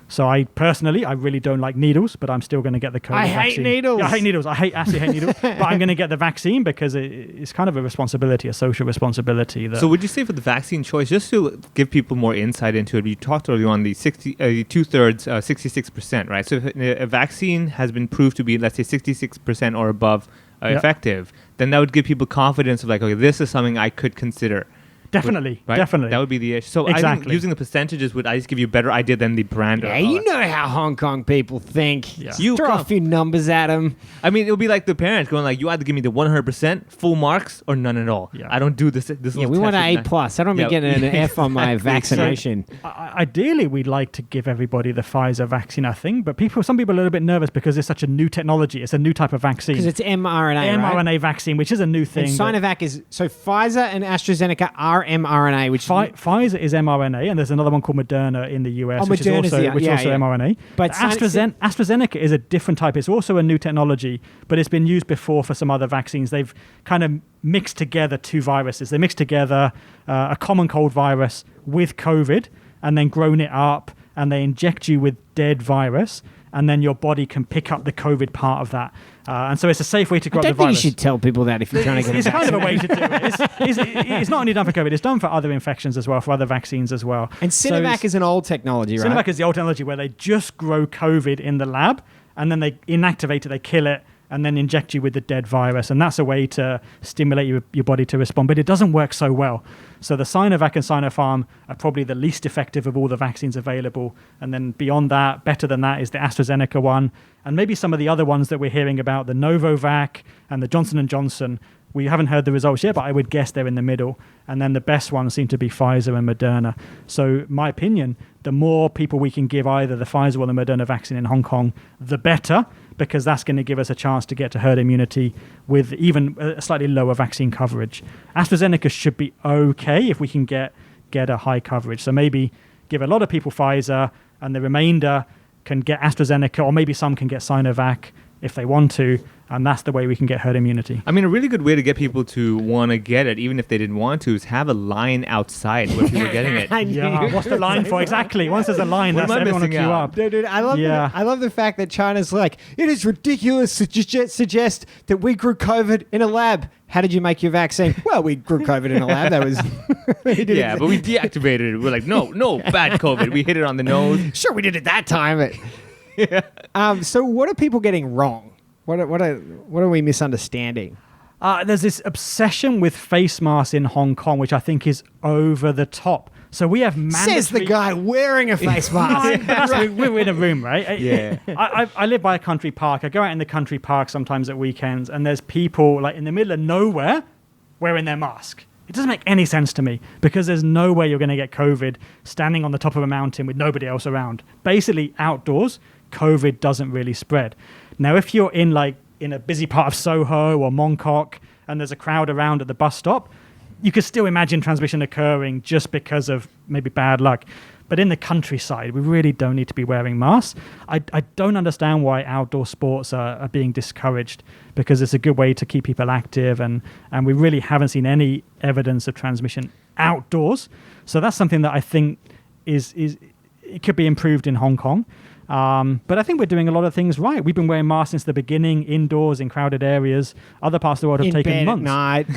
So I really don't like needles, but I'm still going to get the COVID vaccine. I hate needles. Yeah, I hate needles. I absolutely hate needles. But I'm going to get the vaccine because it's kind of a responsibility, a social responsibility. So would you say for the vaccine choice, just to give people more insight into it, you talked earlier on the 2/3, 66%, right? So if a vaccine has been proved to be, let's say, 66% or above effective, then that would give people confidence of like, okay, this is something I could consider. Definitely, right? definitely. That would be the issue. So exactly. I think using the percentages would at least give you a better idea than the brand. Yeah, you know how Hong Kong people think. Yeah. You throw a few numbers at them. I mean, it would be like the parents going like, you either give me the 100% full marks or none at all. Yeah. I don't do this. Yeah, we want an A+. I don't be getting an F on my vaccination. So, ideally, we'd like to give everybody the Pfizer vaccine, I think. But some people are a little bit nervous because it's such a new technology. It's a new type of vaccine. Because it's mRNA, mRNA vaccine, which is a new thing. And Sinovac is... So Pfizer and AstraZeneca are mRNA, which... Pfizer is mRNA, and there's another one called Moderna in the US, which is also mRNA. But AstraZeneca is a different type. It's also a new technology, but it's been used before for some other vaccines. They've kind of mixed together two viruses. They mixed together a common cold virus with COVID, and then grown it up, and they inject you with dead virus, and then your body can pick up the COVID part of that. And so it's a safe way to grow up the virus. I don't think you should tell people that if you're trying to get It's kind of a way to do it. It's not only done for COVID, it's done for other infections as well, for other vaccines as well. And Sinovac is an old technology, right? Sinovac is the old technology where they just grow COVID in the lab, and then they inactivate it, they kill it, and then inject you with the dead virus. And that's a way to stimulate your body to respond. But it doesn't work so well. So the Sinovac and Sinopharm are probably the least effective of all the vaccines available. And then beyond that, better than that is the AstraZeneca one. And maybe some of the other ones that we're hearing about, the Novavac and the Johnson & Johnson. We haven't heard the results yet, but I would guess they're in the middle. And then the best ones seem to be Pfizer and Moderna. So my opinion, the more people we can give either the Pfizer or the Moderna vaccine in Hong Kong, the better, because that's going to give us a chance to get to herd immunity with even a slightly lower vaccine coverage. AstraZeneca should be okay if we can get a high coverage. So maybe give a lot of people Pfizer, and the remainder can get AstraZeneca, or maybe some can get Sinovac if they want to, and that's the way we can get herd immunity. I mean, a really good way to get people to want to get it, even if they didn't want to, is have a line outside where people are getting it. Yeah, what's the line for? Exactly. Once there's a line, that's everyone will queue up. Dude, I love the fact that China's like, it is ridiculous to suggest that we grew COVID in a lab. How did you make your vaccine? Well, we grew COVID in a lab. That was... Yeah, but we deactivated it. We're like, no, bad COVID. We hit it on the nose. Sure, we did it that time. But... Yeah. So what are people getting wrong? What are we misunderstanding? There's this obsession with face masks in Hong Kong, which I think is over the top. So we have mandatory... Says the guy wearing a face mask. We're in a room, right? Yeah. I live by a country park. I go out in the country park sometimes at weekends, and there's people like in the middle of nowhere wearing their mask. It doesn't make any sense to me, because there's no way you're going to get COVID standing on the top of a mountain with nobody else around. Basically, outdoors, COVID doesn't really spread. Now, if you're in a busy part of Soho or Mong Kok and there's a crowd around at the bus stop, you could still imagine transmission occurring just because of maybe bad luck. But in the countryside, we really don't need to be wearing masks. I don't understand why outdoor sports are being discouraged, because it's a good way to keep people active, and we really haven't seen any evidence of transmission outdoors. So that's something that I think it could be improved in Hong Kong. But I think we're doing a lot of things right. We've been wearing masks since the beginning, indoors, in crowded areas. Other parts of the world have In taken bed months. at night.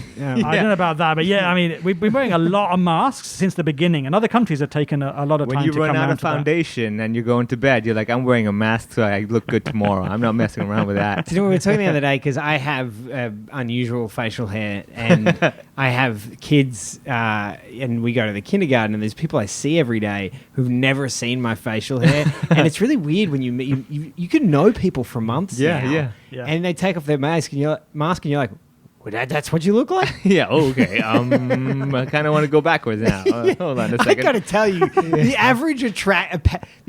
I don't know about that, but I mean, we've been wearing a lot of masks since the beginning, and other countries have taken a lot of When time you to run come out around of to that. foundation and you're going to bed, you're like, I'm wearing a mask so I look good tomorrow. I'm not messing around with that. Do you know, we were talking the other day because I have unusual facial hair and I have kids and we go to the kindergarten and there's people I see every day who've never seen my facial hair and it's really weird when you can know people for months now, Yeah. and they take off their mask and you're like, well, that's what you look like? Yeah, okay. I kind of want to go backwards now. Hold on a I second. got to tell you, the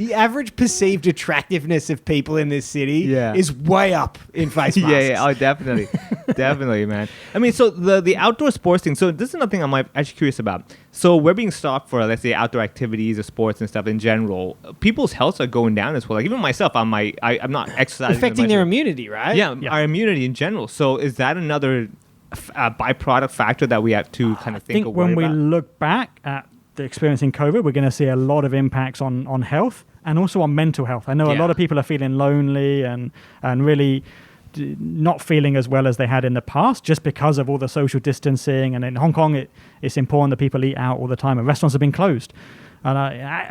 average perceived attractiveness of people in this city Yeah. is way up in face masks. Yeah, oh, definitely. Definitely, man. I mean, so the outdoor sports thing, so this is another thing I'm actually curious about. So we're being stopped for, let's say, outdoor activities or sports and stuff in general. People's healths are going down as well. Like, even myself, I'm not exercising. Affecting as their much. immunity, right? Yeah, our immunity in general. So is that another byproduct factor that we have to kind of I think think or worry when we about? look back at the experience in COVID, we're going to see a lot of impacts on health and also on mental health. I know a lot of people are feeling lonely and really not feeling as well as they had in the past just because of all the social distancing. And in Hong Kong, it's important that people eat out all the time and restaurants have been closed. And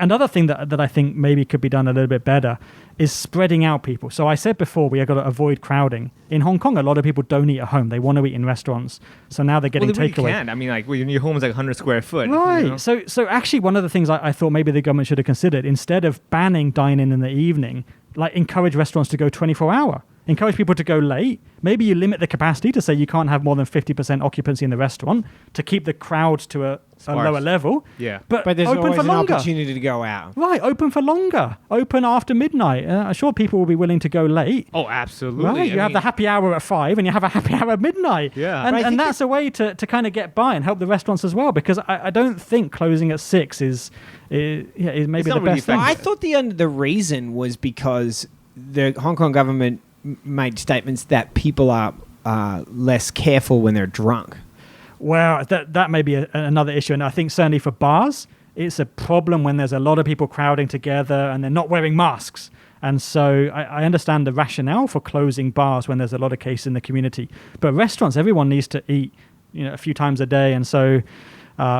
another thing that I think maybe could be done a little bit better is spreading out people. So I said before, we have got to avoid crowding. In Hong Kong, a lot of people don't eat at home. They want to eat in restaurants. So now they're getting Well, they really takeaway. can't. I mean, like, your home is like 100 square foot. Right. You know? So actually, one of the things I thought maybe the government should have considered, instead of banning dine-in in the evening, like encourage restaurants to go 24-hour. Encourage people to go late. Maybe you limit the capacity to say you can't have more than 50% occupancy in the restaurant to keep the crowds to a lower level. Yeah. But there's open always for an longer. opportunity to go out. Right, open for longer. Open after midnight. I'm sure people will be willing to go late. Oh, absolutely. Right, you have the happy hour at 5 and you have a happy hour at midnight. Yeah. But I And think that's a way to kind of get by and help the restaurants as well, because I don't think closing at 6 is maybe the not best really thing. I thought the reason was because the Hong Kong government made statements that people are less careful when they're drunk. Well, that may be another issue. And I think certainly for bars, it's a problem when there's a lot of people crowding together and they're not wearing masks. And so I understand the rationale for closing bars when there's a lot of cases in the community. But restaurants, everyone needs to eat, a few times a day. And so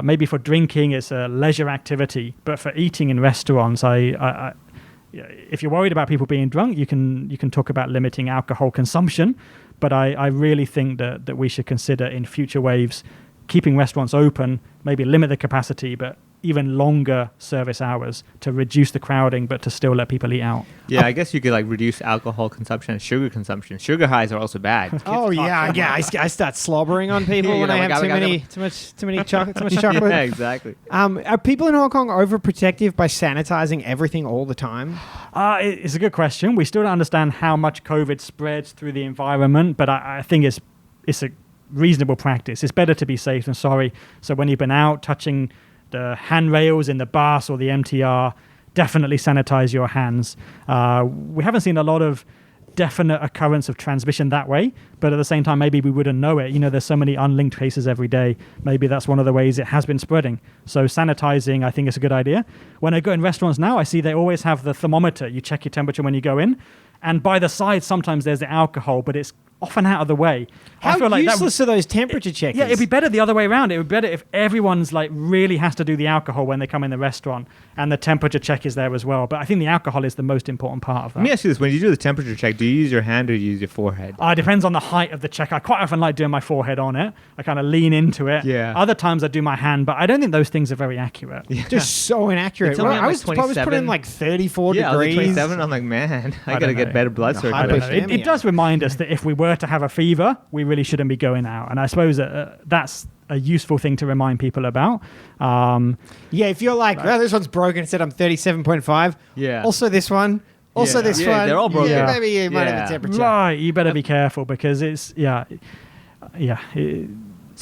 maybe for drinking, it's a leisure activity. But for eating in restaurants, if you're worried about people being drunk, you can talk about limiting alcohol consumption. But I really think that we should consider in future waves keeping restaurants open, maybe limit the capacity, but even longer service hours to reduce the crowding, but to still let people eat out. Yeah, I guess you could reduce alcohol consumption and sugar consumption. Sugar highs are also bad. Oh yeah. I start slobbering on people Yeah, when I have too much chocolate. Yeah, exactly. Are people in Hong Kong overprotective by sanitizing everything all the time? It's a good question. We still don't understand how much COVID spreads through the environment, but I think it's a reasonable practice. It's better to be safe than sorry. So when you've been out touching the handrails in the bus or the MTR, definitely sanitize your hands. We haven't seen a lot of definite occurrence of transmission that way, but at the same time, maybe we wouldn't know it. There's so many unlinked cases every day. Maybe that's one of the ways it has been spreading. So sanitizing, I think, is a good idea. When I go in restaurants now, I see they always have the thermometer. You check your temperature when you go in. And by the side, sometimes there's the alcohol, but it's often out of the way. How I feel like useless are those temperature checkers? Yeah, it'd be better the other way around. It would be better if everyone's really has to do the alcohol when they come in the restaurant and the temperature check is there as well. But I think the alcohol is the most important part of that. Let me ask you this. When you do the temperature check, do you use your hand or do you use your forehead? It depends on the height of the check. I quite often like doing my forehead on it. I kind of lean into it. Yeah. Other times I do my hand, but I don't think those things are very accurate. Yeah. Just so inaccurate. It's only Well, on, I like, was putting 27. 34 Yeah, I was degrees. 27. I'm like, man, I got to don't get know. better blood No, circulation. hyper- It does remind us that if we were to have a fever, we really shouldn't be going out. And I suppose that's a useful thing to remind people about. Yeah, if you're like, oh, this one's broken, it said I'm 37.5. Yeah. Also this one. Also Yeah. this Yeah, one. they're all broken. Yeah, maybe you might Yeah. have a temperature. Right, you better be careful because it's, So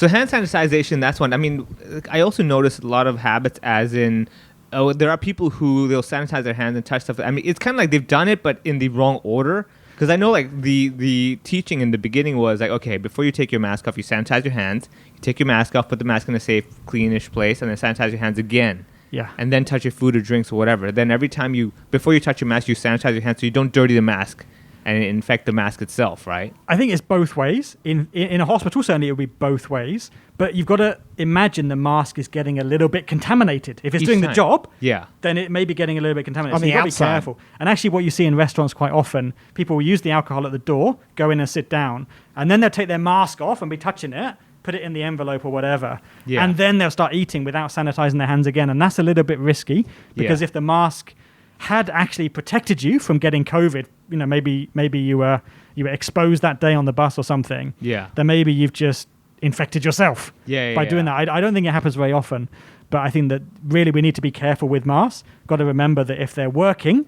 hand sanitization, that's one. I mean, I also notice a lot of habits as in, there are people who they'll sanitize their hands and touch stuff. I mean, it's kind of like they've done it, but in the wrong order. Because I know the teaching in the beginning was okay, before you take your mask off, you sanitize your hands. You take your mask off, put the mask in a safe, cleanish place, and then sanitize your hands again. Yeah. and then touch your food or drinks or whatever. Then every time before you touch your mask, you sanitize your hands so you don't dirty the mask and infect the mask itself, right? I think it's both ways. In a hospital, certainly it would be both ways. But you've got to imagine the mask is getting a little bit contaminated. If it's Each doing time. the job, Yeah. then it may be getting a little bit contaminated. On So the you've got to be outside. careful. And actually what you see in restaurants quite often, people will use the alcohol at the door, go in and sit down, and then they'll take their mask off and be touching it, put it in the envelope or whatever. Yeah. And then they'll start eating without sanitizing their hands again. And that's a little bit risky because Yeah. if the mask had actually protected you from getting COVID, maybe you were exposed that day on the bus or something, Yeah. then maybe you've just infected yourself by doing that. I don't think it happens very often, but I think that really we need to be careful with masks. Got to remember that if they're working,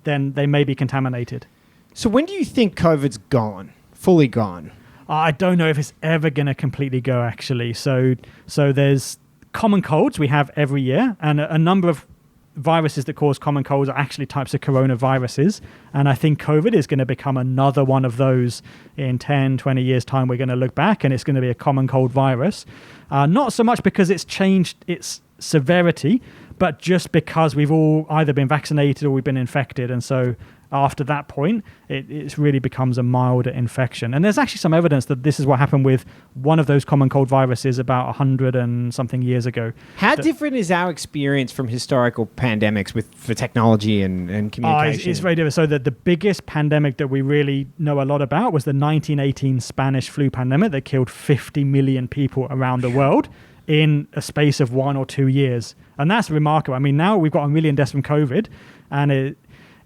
then they may be contaminated. So when do you think COVID's gone? Fully gone? I don't know if it's ever going to completely go, actually. So there's common colds we have every year, and a number of viruses that cause common colds are actually types of coronaviruses. And I think COVID is going to become another one of those in 10, 20 years' time. We're going to look back and it's going to be a common cold virus. Not so much because it's changed its severity, but just because we've all either been vaccinated or we've been infected. And so after that point, it really becomes a milder infection. And there's actually some evidence that this is what happened with one of those common cold viruses about 100 and something years ago. How different is our experience from historical pandemics for technology and communication? It's very different. So the biggest pandemic that we really know a lot about was the 1918 Spanish flu pandemic that killed 50 million people around the world in a space of 1 or 2 years. And that's remarkable. I mean, now we've got 1 million deaths from COVID, and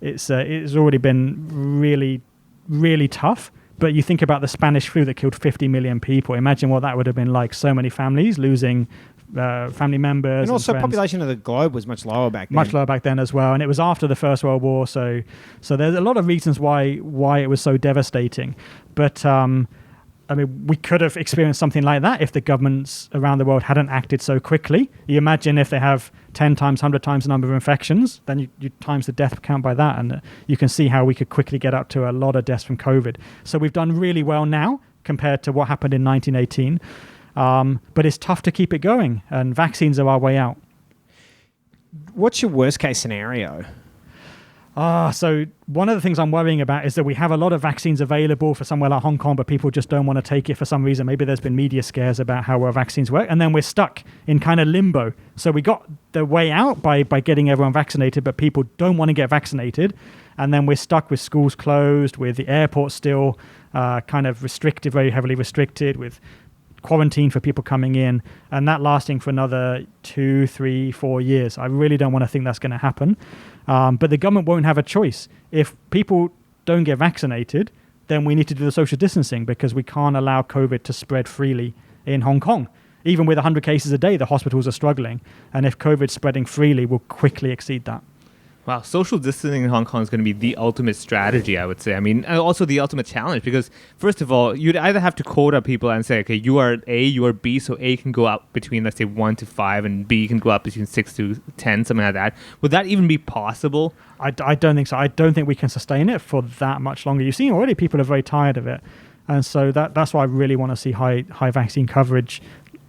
it's already been really, really tough. But you think about the Spanish flu that killed 50 million people. Imagine what that would have been like. So many families losing family members. And also, friends. population of the globe was much lower back then. Much lower back then as well. And it was after the First World War. So there's a lot of reasons why it was so devastating. But I mean, we could have experienced something like that if the governments around the world hadn't acted so quickly. You imagine if they have 10 times, 100 times the number of infections, then you times the death count by that, and you can see how we could quickly get up to a lot of deaths from COVID. So we've done really well now compared to what happened in 1918, but it's tough to keep it going, and vaccines are our way out. What's your worst case scenario? So one of the things I'm worrying about is that we have a lot of vaccines available for somewhere like Hong Kong, but people just don't want to take it for some reason. Maybe there's been media scares about how well vaccines work, and then we're stuck in kind of limbo. So we got the way out by getting everyone vaccinated, but people don't want to get vaccinated. And then we're stuck with schools closed, with the airport still kind of restricted, very heavily restricted, with quarantine for people coming in, and that lasting for another 2, 3, 4 years. I really don't want to think that's going to happen. But the government won't have a choice. If people don't get vaccinated, then we need to do the social distancing because we can't allow COVID to spread freely in Hong Kong. Even with 100 cases a day, the hospitals are struggling. And if COVID's spreading freely, we'll quickly exceed that. Wow, social distancing in Hong Kong is going to be the ultimate strategy, I would say. I mean, and also the ultimate challenge because, first of all, you'd either have to quota people and say, okay, you are A, you are B, so A can go up between, let's say, 1 to 5, and B can go up between 6 to 10, something like that. Would that even be possible? I don't think so. I don't think we can sustain it for that much longer. You've seen already people are very tired of it. And so that's why I really want to see high vaccine coverage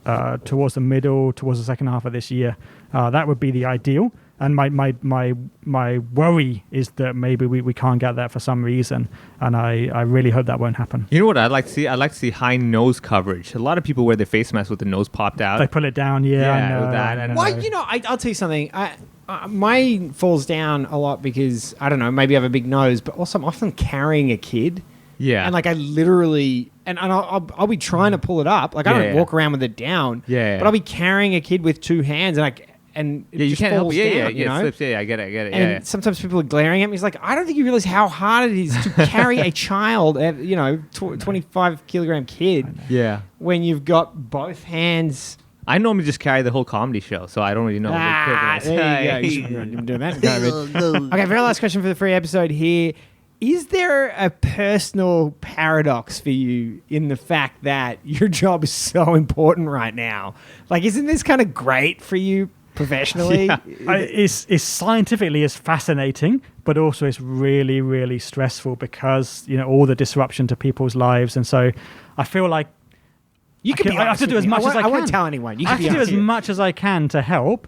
towards the second half of this year. That would be the ideal. And my worry is that maybe we can't get that for some reason, and I really hope that won't happen. You know what I'd like to see? I'd like to see high nose coverage. A lot of people wear their face masks with the nose popped out. They pull it down, yeah. I know, that. I know. Well, I'll tell you something. Mine falls down a lot because, I don't know, maybe I have a big nose, but also I'm often carrying a kid. Yeah. And like I literally, and I'll be trying to pull it up. Like I don't walk around with it down. Yeah. But I'll be carrying a kid with 2 hands, and it you just can't help falls it. down, you know? It slips. Yeah, I get it. And sometimes people are glaring at me. It's like, I don't think you realize how hard it is to carry a child, 25 kilogram kid. Yeah. When you've got both hands. I normally just carry the whole comedy show, so I don't really know. There you go. You should have been doing that in COVID. Okay, very last question for the free episode here. Is there a personal paradox for you in the fact that your job is so important right now? Like, isn't this kind of great for you professionally? Yeah. It's scientifically it's fascinating, but also it's really, really stressful because, all the disruption to people's lives. And so I feel like You can be I have to do as much as I can. I won't tell anyone. You I can have be to do honest as here. much as I can to help.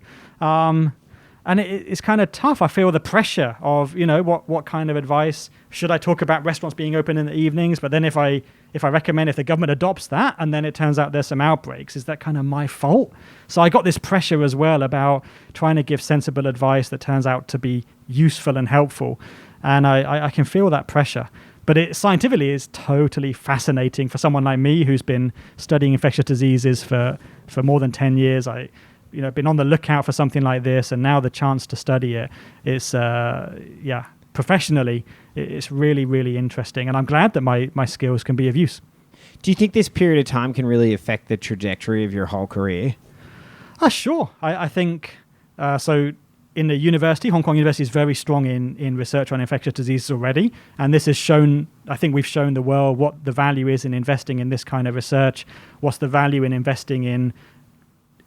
And it's kind of tough. I feel the pressure of, what kind of advice should I talk about restaurants being open in the evenings? But then if I recommend, if the government adopts that, and then it turns out there's some outbreaks, is that kind of my fault? So I got this pressure as well about trying to give sensible advice that turns out to be useful and helpful. And I can feel that pressure. But it scientifically is totally fascinating for someone like me who's been studying infectious diseases for more than 10 years. Been on the lookout for something like this, and now the chance to study it. It's professionally, it's really, really interesting, and I'm glad that my skills can be of use. Do you think this period of time can really affect the trajectory of your whole career? Sure. I think so. In the university, Hong Kong University is very strong in research on infectious diseases already, and this has shown. I think we've shown the world what the value is in investing in this kind of research. What's the value in investing in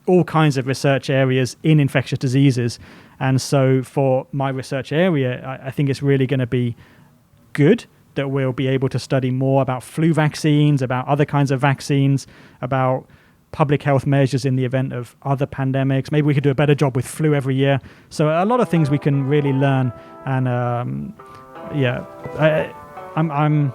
all kinds of research areas in infectious diseases. And so for my research area, I think it's really going to be good that we'll be able to study more about flu vaccines, about other kinds of vaccines, about public health measures in the event of other pandemics. Maybe we could do a better job with flu every year. So a lot of things we can really learn. And I'm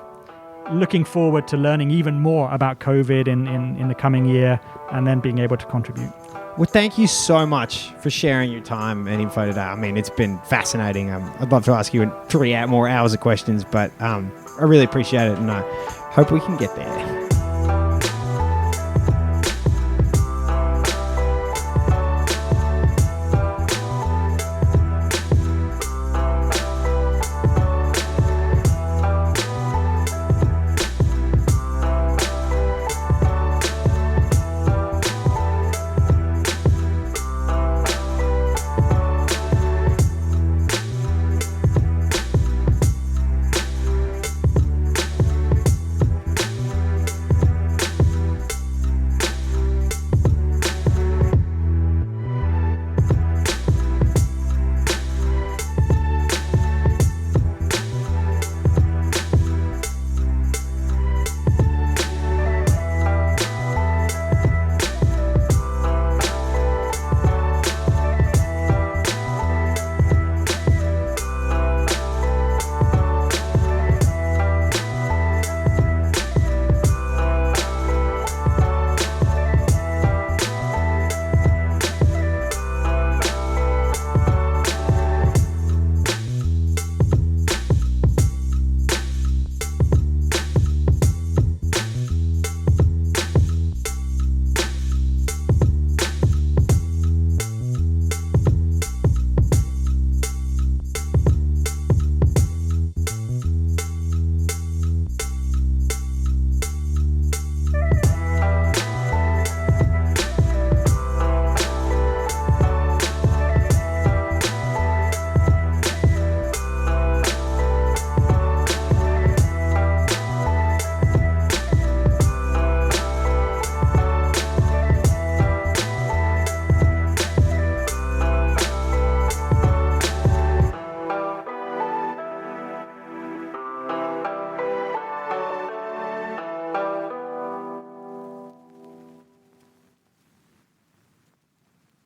looking forward to learning even more about COVID in the coming year, and then being able to contribute. Well, thank you so much for sharing your time and info today. I mean, it's been fascinating. I'd love to ask you 3 more hours of questions, but I really appreciate it, and I hope we can get there.